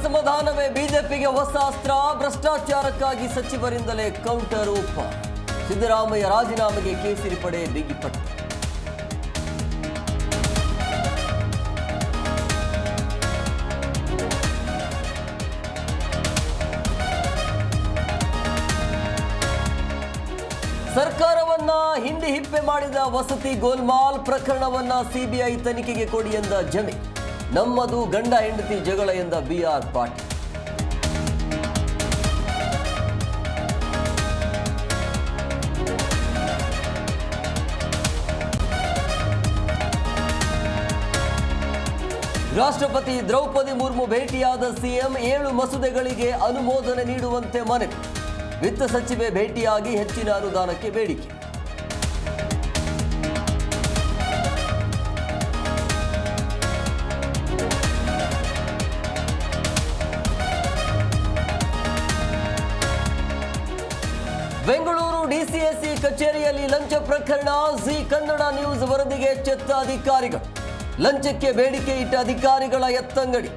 ಅಸಮಾಧಾನವೇ ಬಿಜೆಪಿಗೆ ಹೊಸ ಅಸ್ತ್ರ. ಭ್ರಷ್ಟಾಚಾರಕ್ಕಾಗಿ ಸಚಿವರಿಂದಲೇ ಕೌಂಟರ್ ರೂಪ. ಸಿದ್ದರಾಮಯ್ಯ ರಾಜೀನಾಮೆಗೆ ಕೇಸರಿ ಪಡೆ ಬಿಗಿಪಟ್ಟು. ಸರ್ಕಾರವನ್ನ ಹಿಂಡಿ ಹಿಪ್ಪೆ ಮಾಡಿದ ವಸತಿ ಗೋಲ್ಮಾಲ್ ಪ್ರಕರಣವನ್ನ ಸಿಬಿಐ ತನಿಖೆಗೆ ಕೊಡಿ ಎಂದ ಜಮೀರ್. ನಮ್ಮದು ಗಂಡ ಹೆಂಡತಿ ಜಗಳ ಎಂದ ಬಿಆರ್ ಪಾಟೀಲ್. ರಾಷ್ಟ್ರಪತಿ ದ್ರೌಪದಿ ಮುರ್ಮು ಭೇಟಿಯಾದ ಸಿಎಂ 7 ಮಸೂದೆಗಳಿಗೆ ಅನುಮೋದನೆ ನೀಡುವಂತೆ ಮನವಿ. ವಿತ್ತ ಸಚಿವೆ ಭೇಟಿಯಾಗಿ ಹೆಚ್ಚಿನ ಅನುದಾನಕ್ಕೆ ಬೇಡಿಕೆ. ಬೆಂಗಳೂರು ಡಿಸಿಎಸ್ಸಿ ಕಚೇರಿಯಲ್ಲಿ ಲಂಚ ಪ್ರಕರಣ. ಜಿ ಕನ್ನಡ ನ್ಯೂಸ್ ವರದಿಗೆ ಎಚ್ಚೆತ್ತ ಅಧಿಕಾರಿಗಳು. ಲಂಚಕ್ಕೆ ಬೇಡಿಕೆ ಇಟ್ಟ ಅಧಿಕಾರಿಗಳ ಎತ್ತಂಗಡಿ.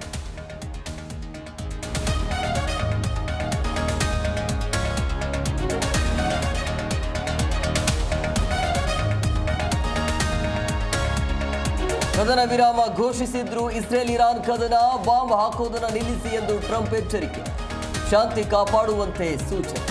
ಕದನ ವಿರಾಮ ಘೋಷಿಸಿದ್ರು ಇಸ್ರೇಲ್ ಇರಾನ್ ಕದನ. ಬಾಂಬ್ ಹಾಕೋದನ್ನು ನಿಲ್ಲಿಸಿ ಎಂದು ಟ್ರಂಪ್ ಎಚ್ಚರಿಕೆ. ಶಾಂತಿ ಕಾಪಾಡುವಂತೆ ಸೂಚನೆ.